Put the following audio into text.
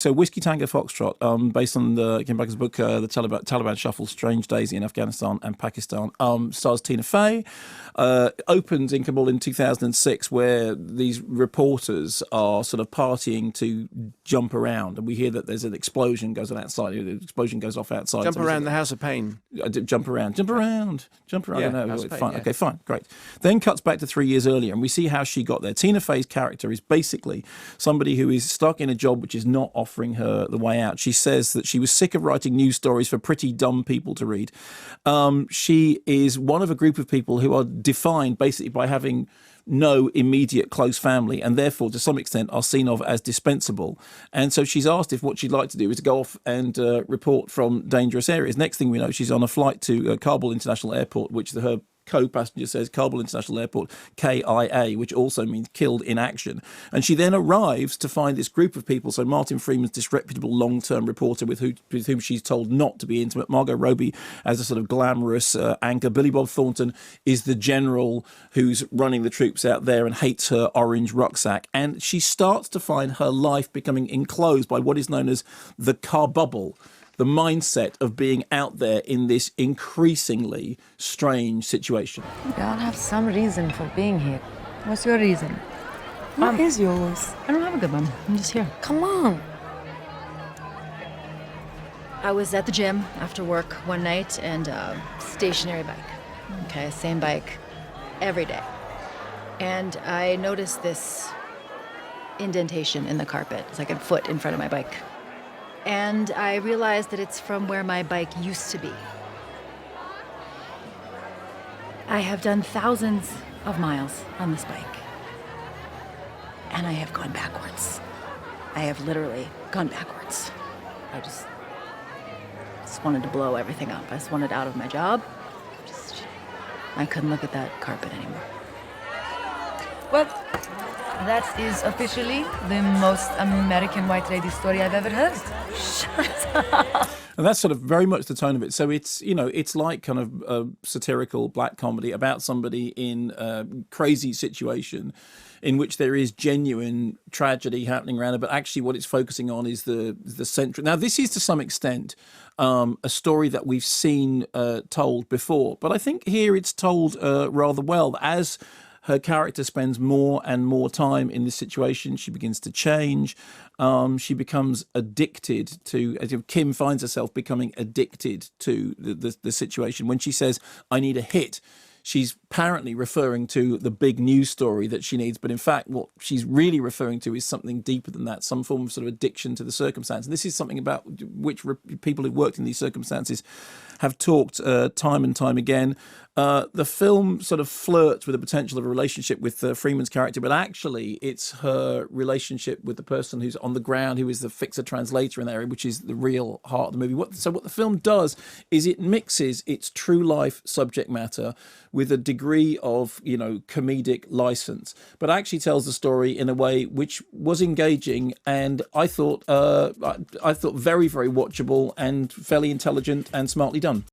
So Whiskey Tango Foxtrot, based on the Kim Becker's book, The Taliban Shuffle, Strange Days in Afghanistan and Pakistan, stars Tina Fey, opens in Kabul in 2006, where these reporters are sort of partying to jump around, and we hear that there's an explosion goes on outside. The explosion goes off outside. Jump around the House of Pain. Jump around. Yeah, I don't know. Pain, Fine. yeah. Okay, fine, great. Then cuts back to 3 years earlier, and we see how she got there. Tina Fey's character is basically somebody who is stuck in a job which is not offering her the way out. She says that she was sick of writing news stories for pretty dumb people to read. She is one of a group of people who are defined basically by having no immediate close family, and therefore to some extent are seen of as dispensable. And so she's asked if what she'd like to do is to go off and report from dangerous areas. Next thing we know, she's on a flight to Kabul International Airport, which her co-passenger says Kabul International Airport, KIA, which also means killed in action. And she then arrives to find this group of people. So Martin Freeman's disreputable long-term reporter with whom she's told not to be intimate. Margot Robbie as a sort of glamorous anchor. Billy Bob Thornton is the general who's running the troops out there and hates her orange rucksack. And she starts to find her life becoming enclosed by what is known as the car bubble. The mindset of being out there in this increasingly strange situation. We all have some reason for being here. What's your reason? What is yours? I don't have a good one. I'm just here. Come on. I was at the gym after work one night and stationary bike. Okay, same bike every day. And I noticed this indentation in the carpet. It's like a foot in front of my bike. And I realized that it's from where my bike used to be. I have done thousands of miles on this bike. And I have gone backwards. I have literally gone backwards. I just wanted to blow everything up. I just wanted out of my job. I couldn't look at that carpet anymore. Well, that is officially the most American white lady story I've ever heard. And that's sort of very much the tone of it. So it's, you know, it's like kind of a satirical black comedy about somebody in a crazy situation in which there is genuine tragedy happening around it, but actually what it's focusing on is the central. Now, this is to some extent a story that we've seen told before, but I think here it's told rather well. As her character spends more and more time in this situation, she begins to change. She becomes addicted to, as if Kim finds herself becoming addicted to the situation. When she says, I need a hit, she's apparently referring to the big news story that she needs. But in fact, what she's really referring to is something deeper than that, some form of sort of addiction to the circumstance. And this is something about which people who've worked in these circumstances have talked time and time again. The film sort of flirts with the potential of a relationship with Freeman's character, but actually it's her relationship with the person who's on the ground, who is the fixer translator in the area, which is the real heart of the movie. What the film does is it mixes its true life subject matter with a degree of, you know, comedic license, but actually tells the story in a way which was engaging and I thought very, very watchable and fairly intelligent and smartly done.